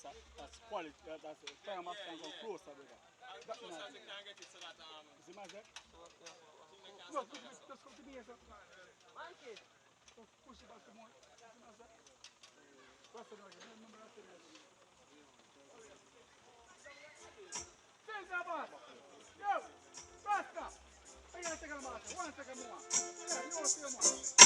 that's quality. That's a firm of can go closer with that. That close not as you can get it so that see my set? thing they can No, stop yourself. just come to me, sir. Monkey. Just push it back some more. See my set? That's the right. Remember that thing. Change that boss. Yo, faster. I gotta take a mark. 1 second more. Yeah, you want to see more.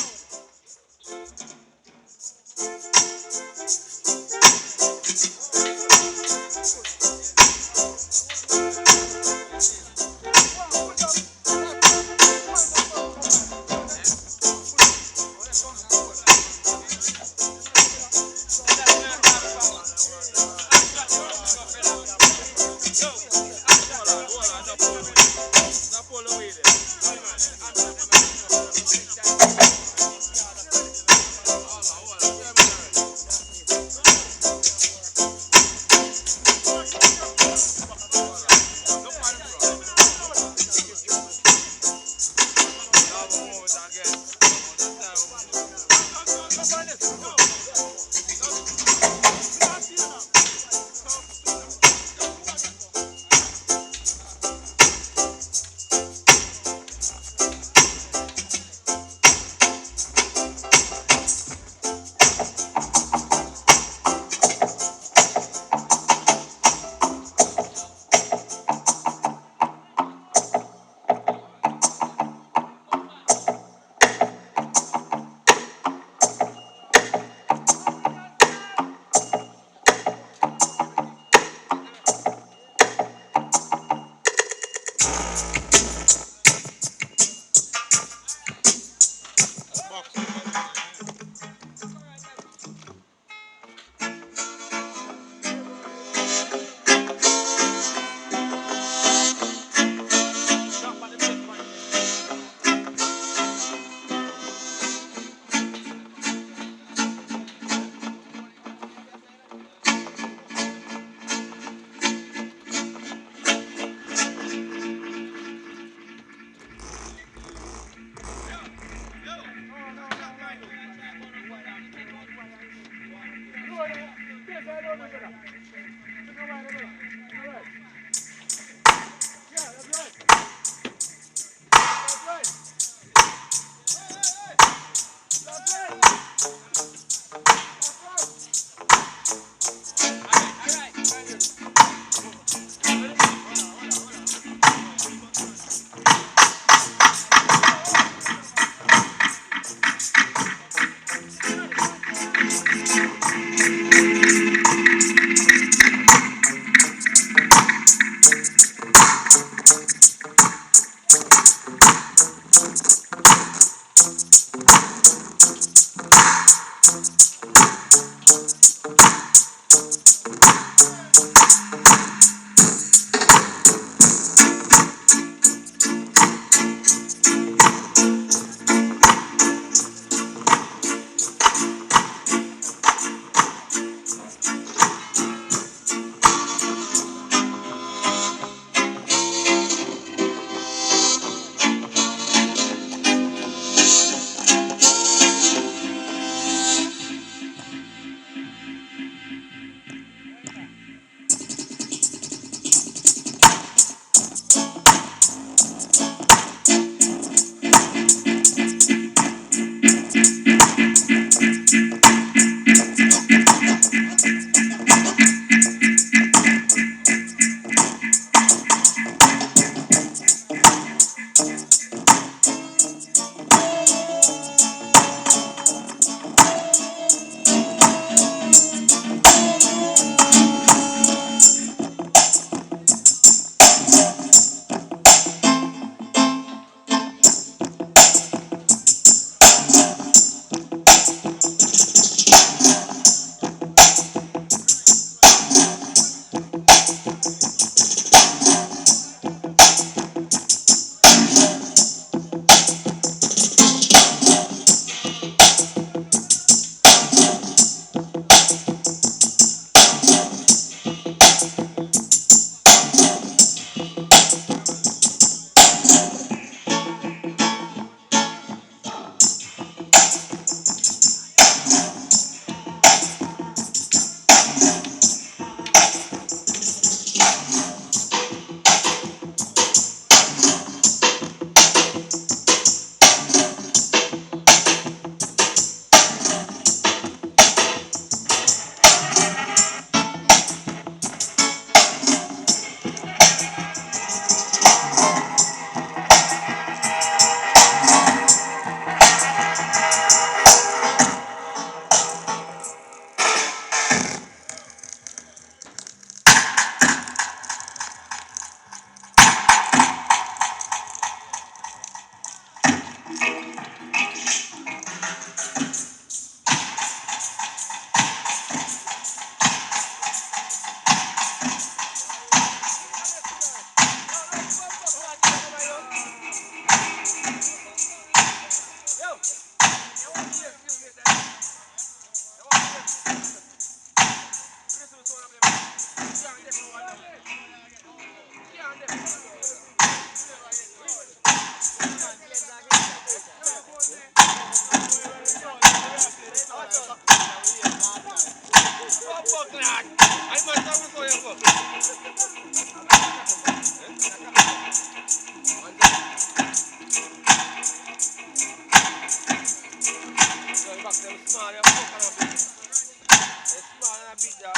So you back them small, you fuck on a big. They're small and a big dog.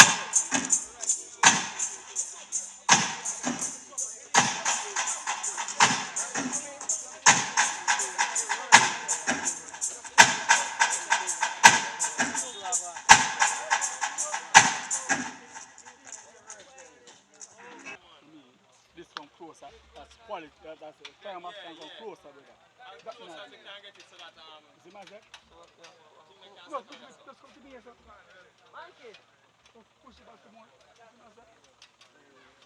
This come closer. That's quality. That's climax can come closer, brother. As That close as nice. you can get it so that See my set? thing they can No, settle yourself. just come to me, sir. Just push it back some more. See my set?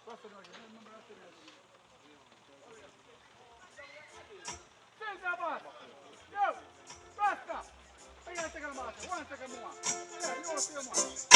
Rasta no, remember Rasta no. Change the boss. Yo, Rasta. I gotta take a marker. 1 second more. Yeah, you don't see him one.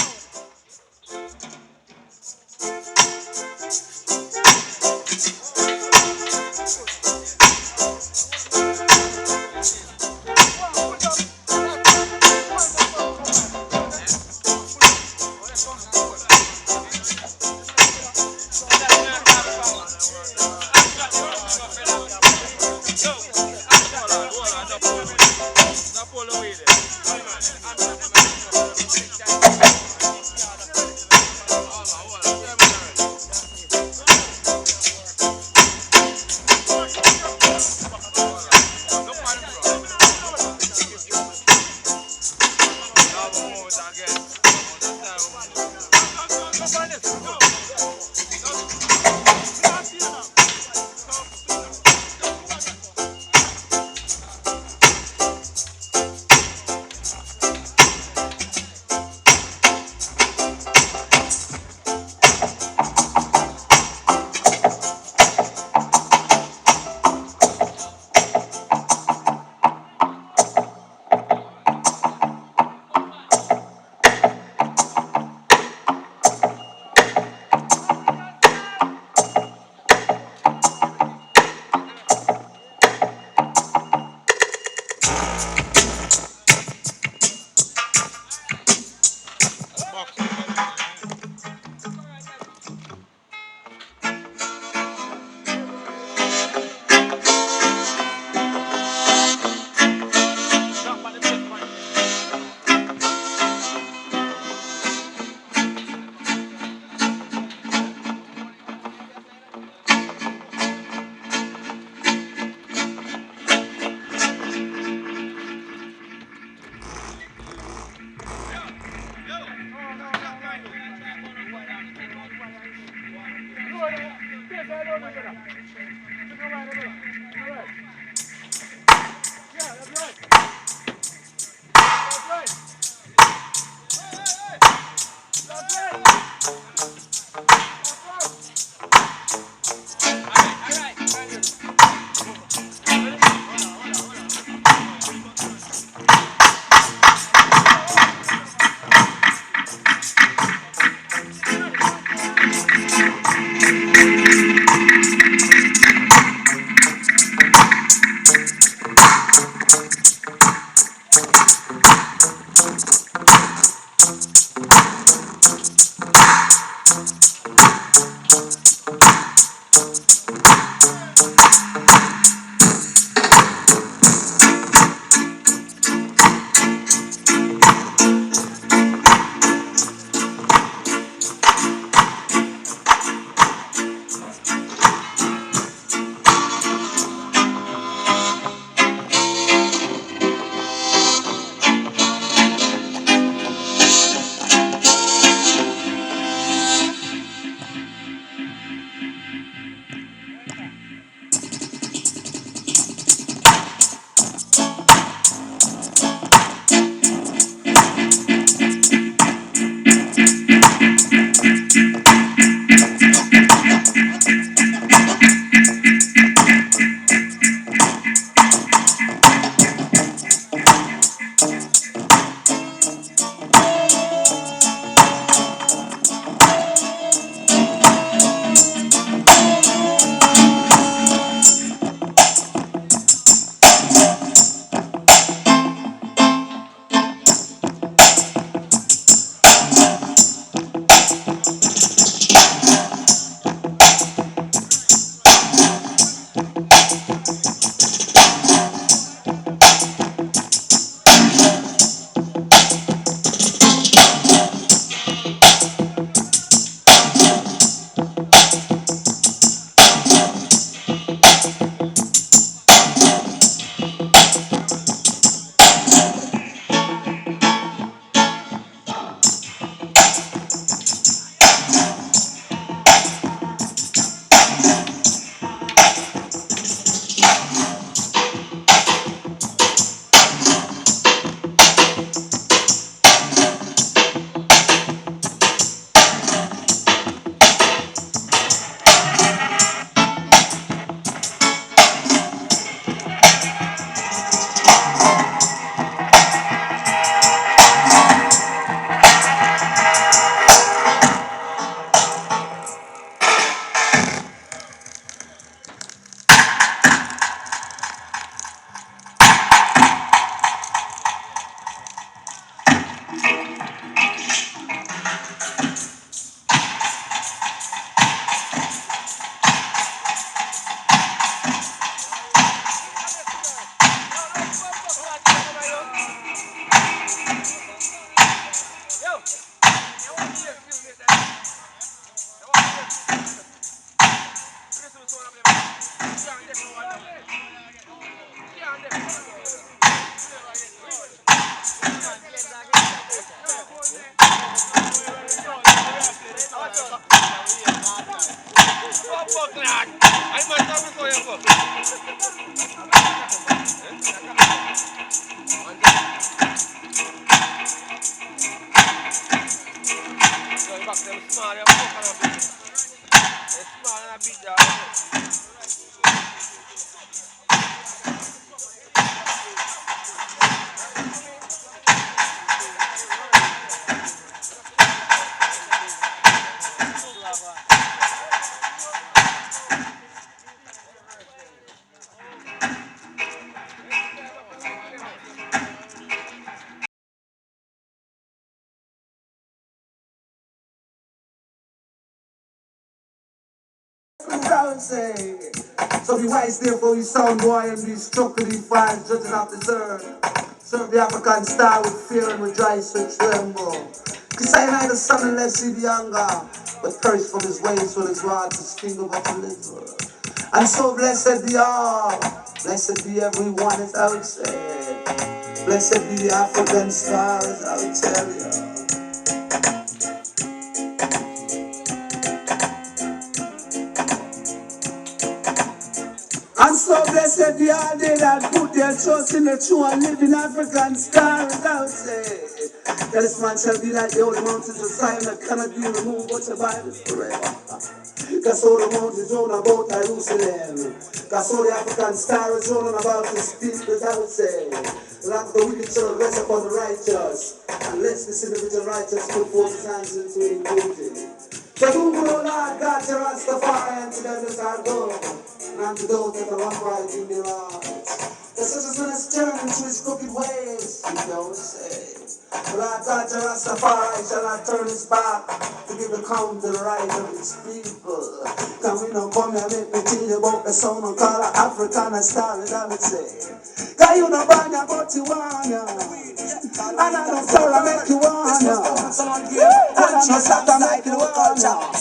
I would say. So be wise there for you sound boy and be struck with the fire judging of this earth. Serve the African star with fear and rejoice with tremble. Cause I ain't the son and let's see the younger. But perish from his ways when his rod his finger but to live. And so blessed be all. Blessed be everyone as I would say. Blessed be the African star as I would tell you. And so blessed be all they that put their trust in the true and living African star, as I would say. That this man shall be like the holy mountains of Zion that cannot be removed, but abide forever. That's all the mountains round about Jerusalem. That's all the African star is round about his people, as I would say. Like the wicked shall rest upon the righteous. And lest this individual righteous put forth his hands into iniquity. So who will Lord God to Rastafari and to them is our God. And to those that are upright in their hearts. The citizen is turned to his crooked ways, you don't say. Lord God to Rastafari shall not turn his back to give account to the right of his people. Can we not come here and make me tell you about the sound of call African star, as I would say. Cause you know bang about you wanna. And I don't tell I make you wanna. And I don't stop I make you wanna.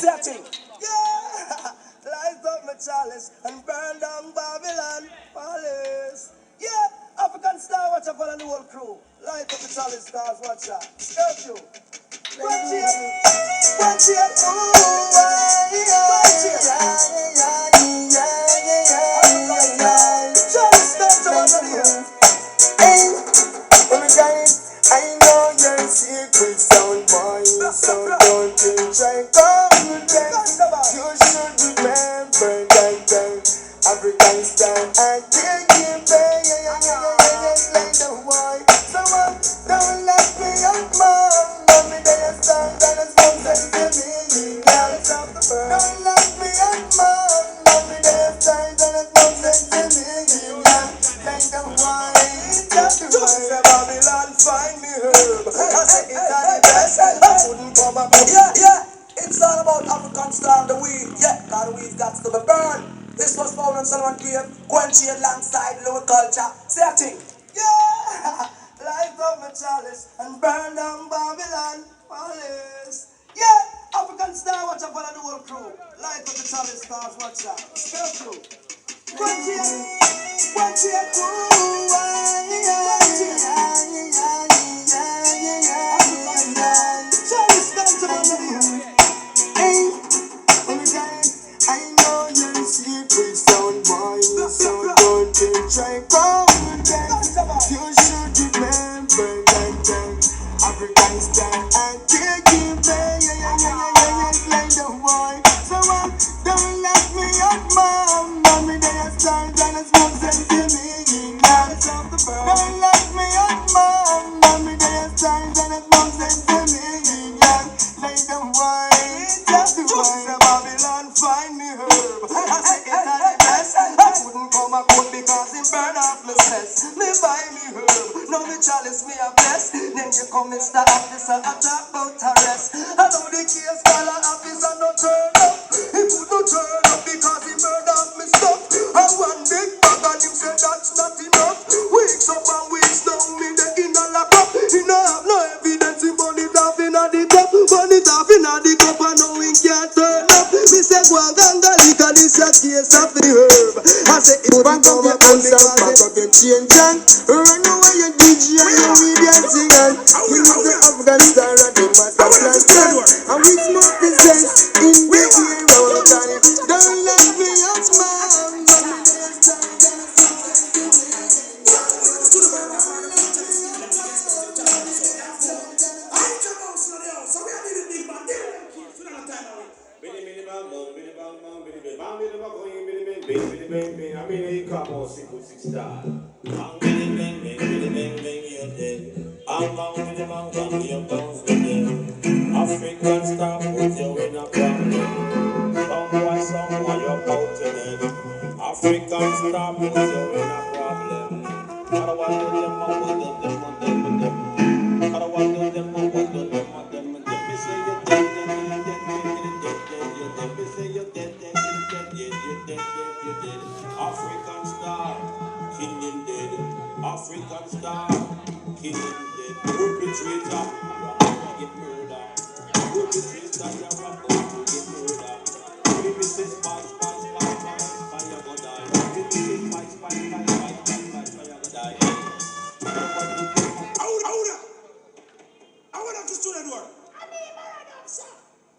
Yeah, light up my chalice and burn down Babylon palace. Yeah, African star, watch out for the whole crew. Light up the chalice, stars, watch out. Curfew. Watch it, watch it, ooh, watch it. Chalice, stars, watch it. Hey, when we got it, I know your secret sound, boy. So don't you try come back. You should remember that African style I can't give back. Like the boy. So don't let me out, mom. Let me get a song that is something to me. Don't let me out, mom. Let me get a song that is something to me. Like the boy. Just the Babylon find me herb. I say it's the best. I wouldn't come up. Yeah. It's all about African star, the weed. Yeah, cause the weed got to be burned. This was found on Solomon Cave, Quenchy alongside Louis Culture. Say a thing. Yeah, light up my chalice and burn down Babylon palace. Yeah, African star, watch out for the whole crew. Light up the chalice, stars, watch out. Spell crew. Quenchy, Quenchy, ooh, chalice, down to Babylon. Hey, I know you're a secret sound boy, so don't you try come back. You should remember that African style and take it back. Like the boy. So don't let me out, mom. Mommy, they are stars and it's more than to me. Don't let me out, mom. Mommy, they are stars and it's more than to me. Like the boy. Just the Babylon find me herb. I say it's not the best. I wouldn't come a court because it burn off my cess. Me buy me herb. Now me chalice me a bless. Then you come Mr. Officer I talk about arrest. I know the case scholar officer no turn up. He could no turn up because he burned off me stuff. And one big bag and him said that's not enough. Weeks up and weeks now me the in a lock up. He no have no evidence. He burn it off in a the cup. Burn it off in a the cup and now he can't turn up. Me say go and gangalika this a case of the herb. I say it wouldn't come up because it change and run away your DJ and your media singer. We know the Afghan star and the master planter. And we smoke the sense in the air all the time. Don't let me out, man. I mean, he come on 6 star. Bang, bang, bang, bang, bang, bang, you're dead. I'm bang, bang, bang, bang, you're bounce with them. African star put you in a problem. Someone, you're out to them. African star put you in a problem. I don't want to them, I want them. I don't want them, I want them. Me say you're dead, me say you're dead. trees up, you're about to get murdered. Rip the trees up, you're about to get murdered. If it says spice, fire go die. If it says spice, fire go die. Hold up! I want to do that work. I mean, man, sir.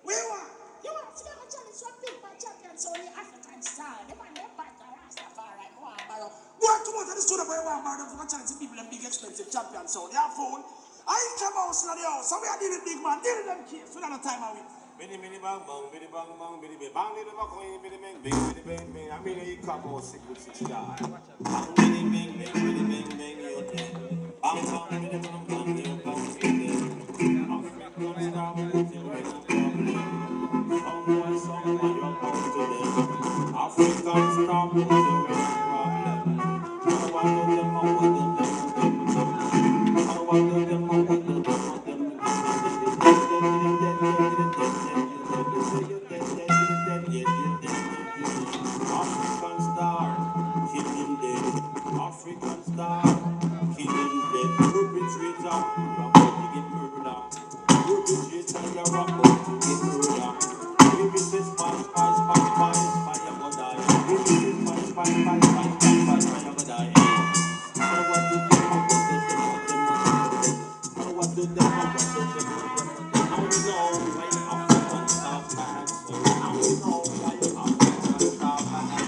Where you want? You want to make a challenge from people champions on the African style. They want them back to Tafari. Go on to what I just told about one man from a challenge people and big expensive champions. So they are phone. I come out in the house. So we are dealing with big man, dealing with them kids. We don't have time away. Biddy bang bang, biddy bang bang, biddy bang, biddy bang, biddy bang, biddy bang bang. I mean, you come out 6 with 6 guys. Biddy bang bang, biddy bang bang, you're dead. Bang bang, biddy bang bang, you're dead. African star, put you in a problem. Someone, you're bound to them. African star, put you in a problem. I want to them, I want to them. I want to them, I want to them. African star, kill him dead. African star, kill him dead. Perpetrator, you're about to get murdered. Perpetrator, you're about to get murdered. If it says spice, fire go die. If it says spice, fire go die. I want to them, I want to them. I want to them, I want to them. I know why African star bad. I know why African star bad.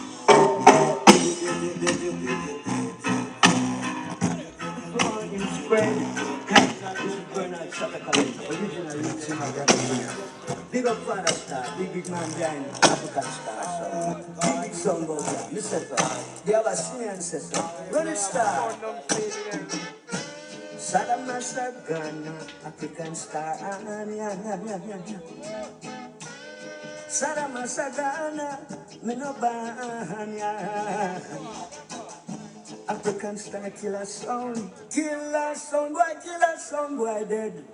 Big up Father Star, big man behind African Star. So big song goes on. Listen to it. They have a senior ancestor. Run it Star. Saddam Ghana, African Star. Saddam Ghana, Minobania. African Star killer sound. Killer sound, boy dead.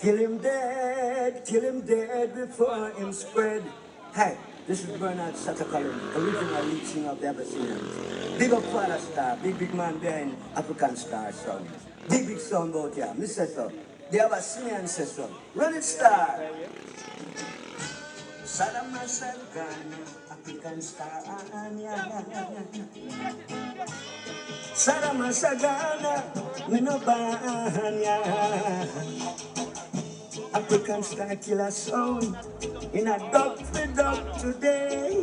Kill him dead before him spread. Hey, this is Bernard Satakalin, original lead singer of the Abyssinians. Big up Father Star, big man behind African Star song. Big song out here, Mr. So. The Abyssinian ancestor. Run it Star. Saddam Ghana, African Star. Saddam Ghana, Minobania. African Star killer sound in a dog today.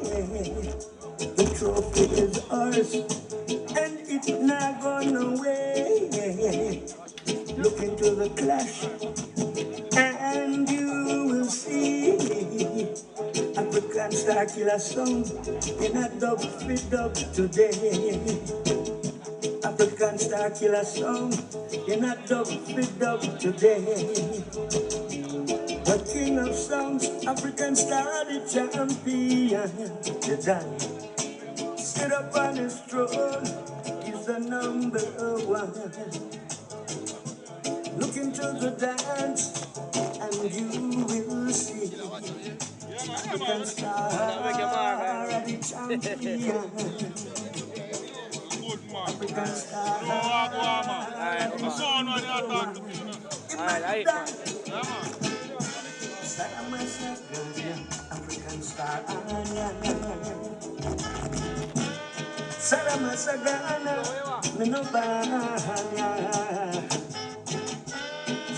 The trophy is ours and it's not gone away. Look into the clash and you will see African Star killer sound in a dog today. African Star killer song in a dub today. The king of songs, African Star, the champion. The Dan sit up on his throne, he's the number one. Look into the dance and you will see African Star, the champion. African Star. African Star.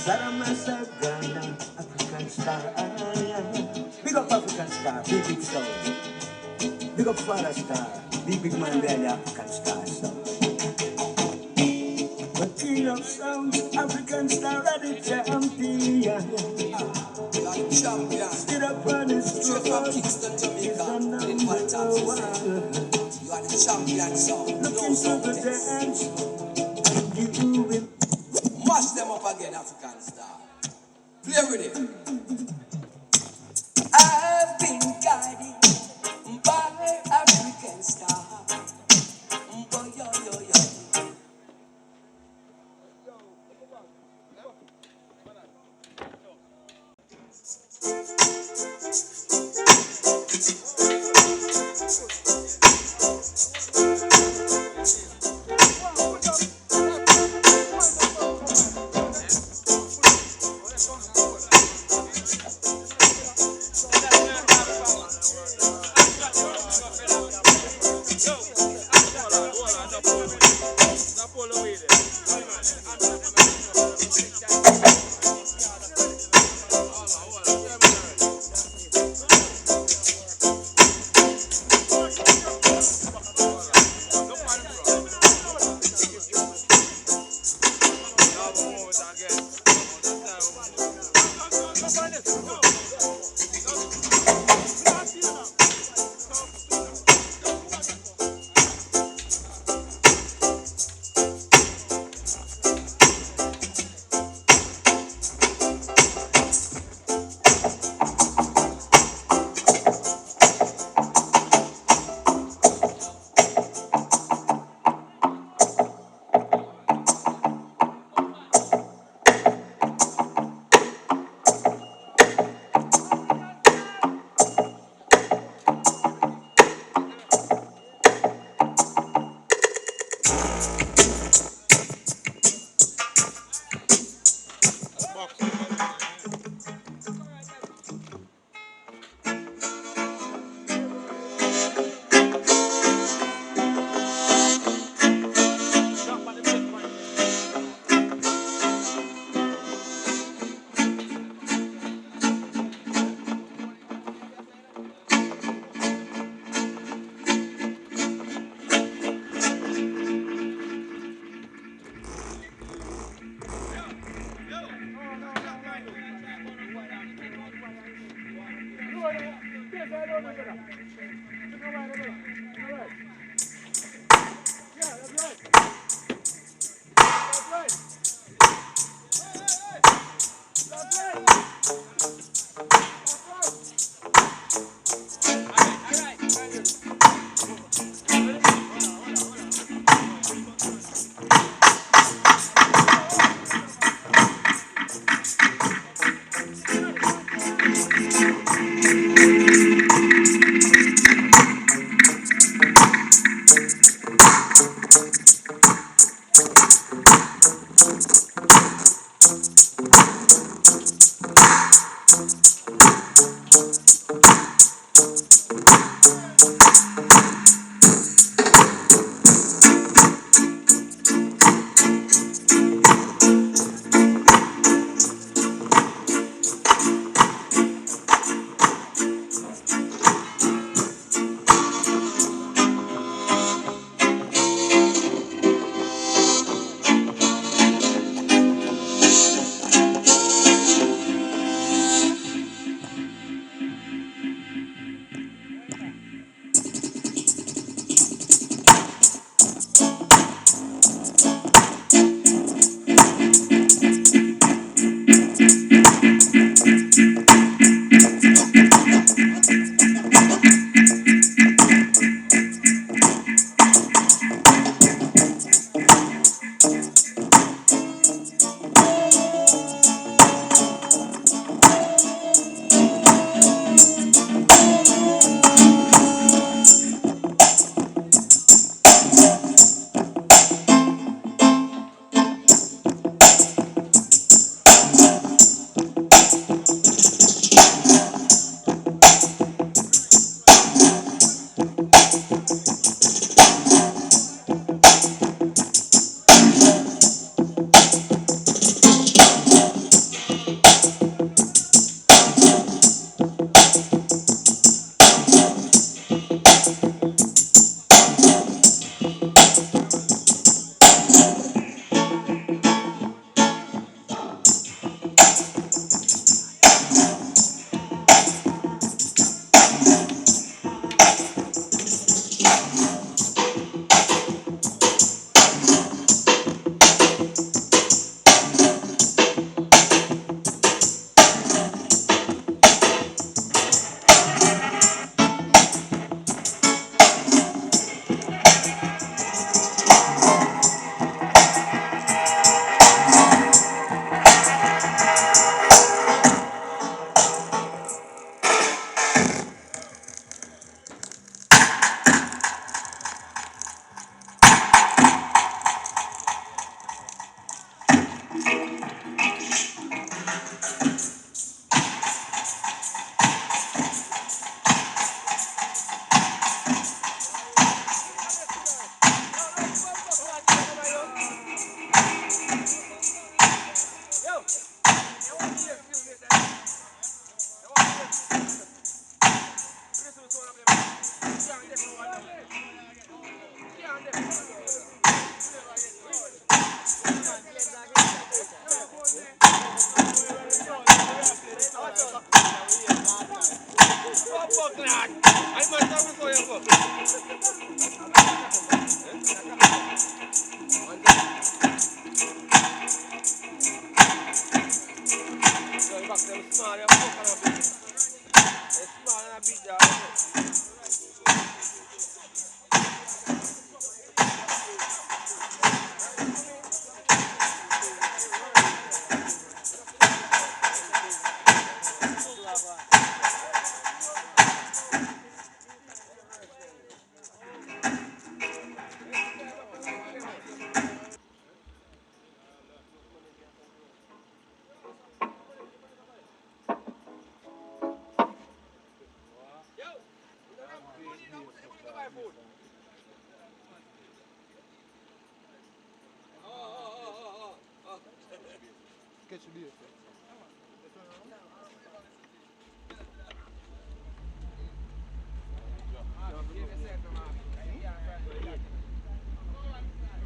Saddam Ghana, African Star. Big up African Star, big sound. Big up Father Star, big man behind the African Star. The king of sounds, African Star, the champion. Get up on his Straight from Kingston, Jamaica, in my times. You are the champion sound. Look into the dance, and you will mash them up again, African Star. Play with it. I've been guided by African Star. Boy, yo, yo, yo.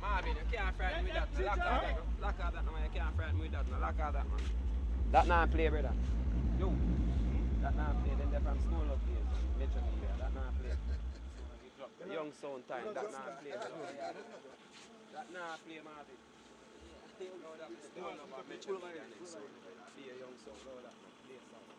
Marvin, you can't frighten with that. Lock out that, man. You can't frighten with that. Lock out that, man. That not play, brother. Yo. That not play. Then they're from school up here. Metro media. That not play. Young sound time. That not play, brother. That not play, Marvin. You know that. Don't know about Metro media next sound. Be a young sound. Know that, man. Play sound.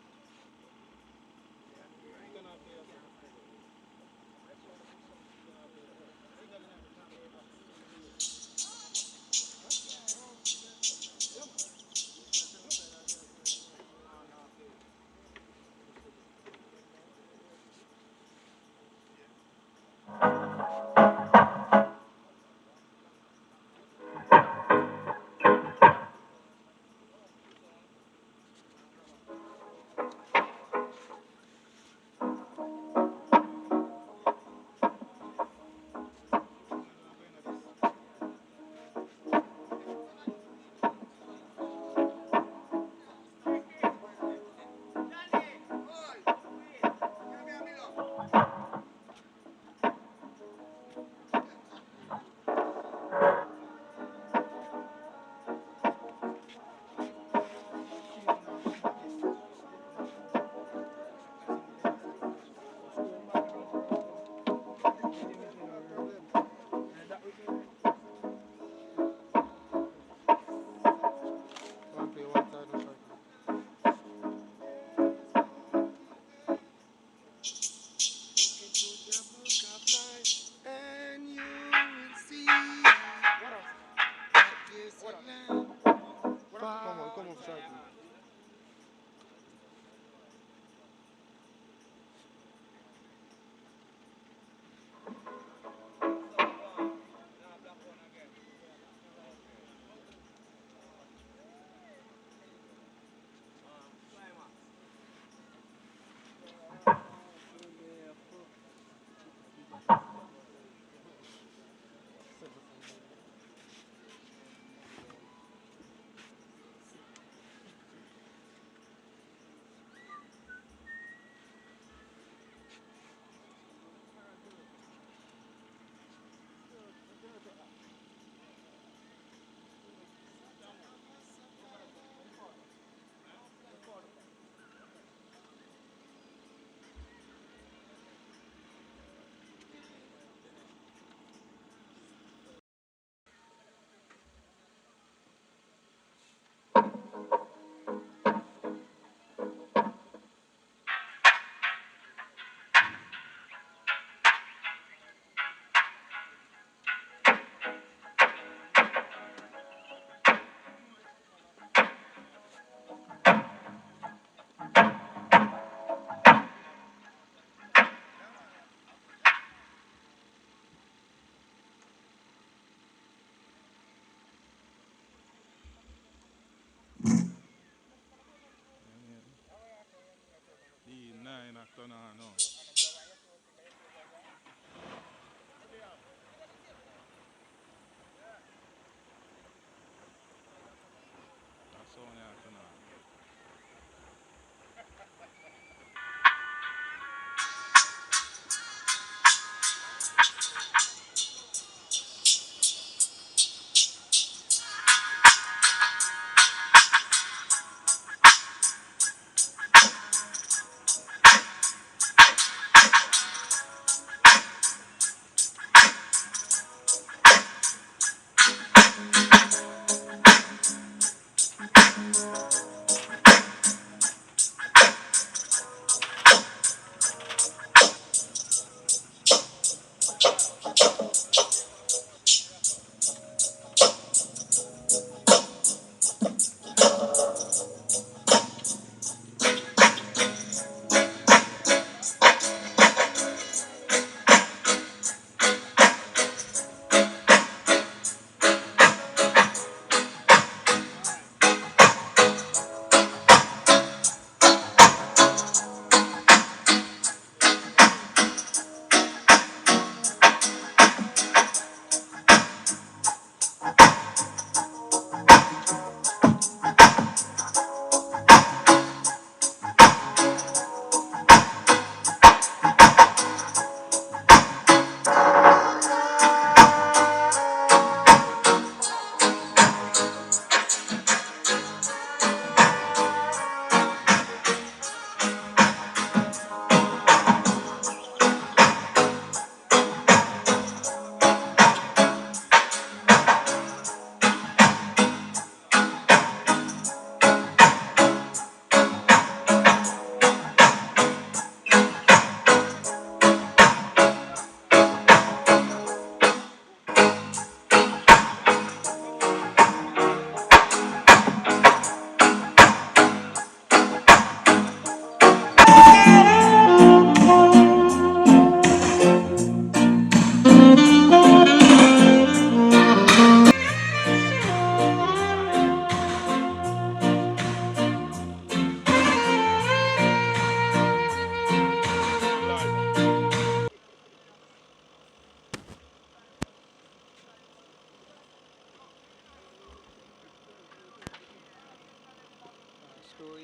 I'm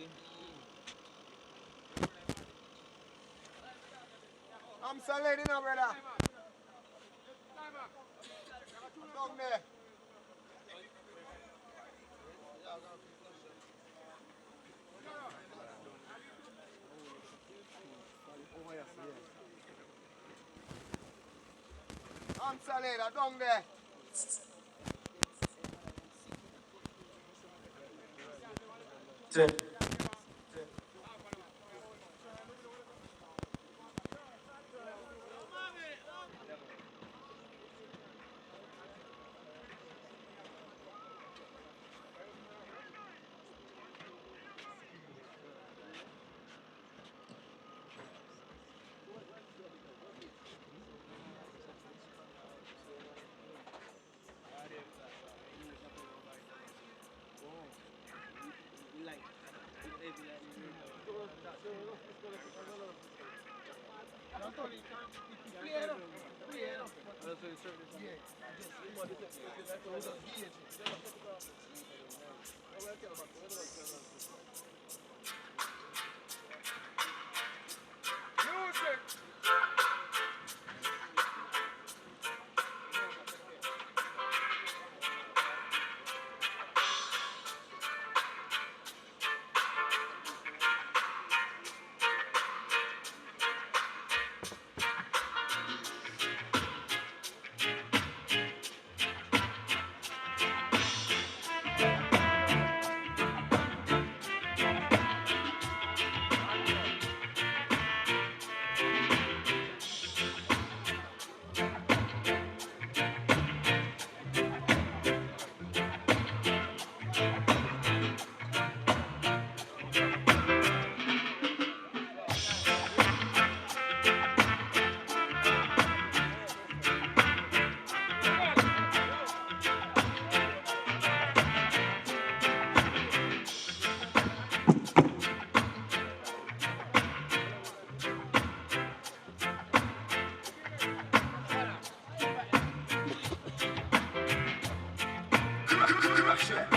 solid, you know, brother. Down there. I'm solid, down there.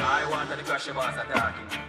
I wanted to crush your boss attacking.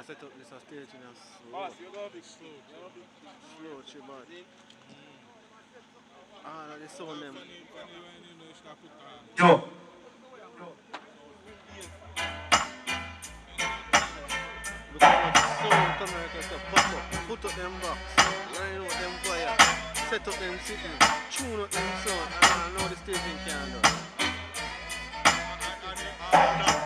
set up this stage in a Boss, you go big slow. slow chibad. All of the sound them. Yo. Look how much sound coming out of the put up them box, line out them fire, set up them sitting, tune up them sound, and now the staging can do.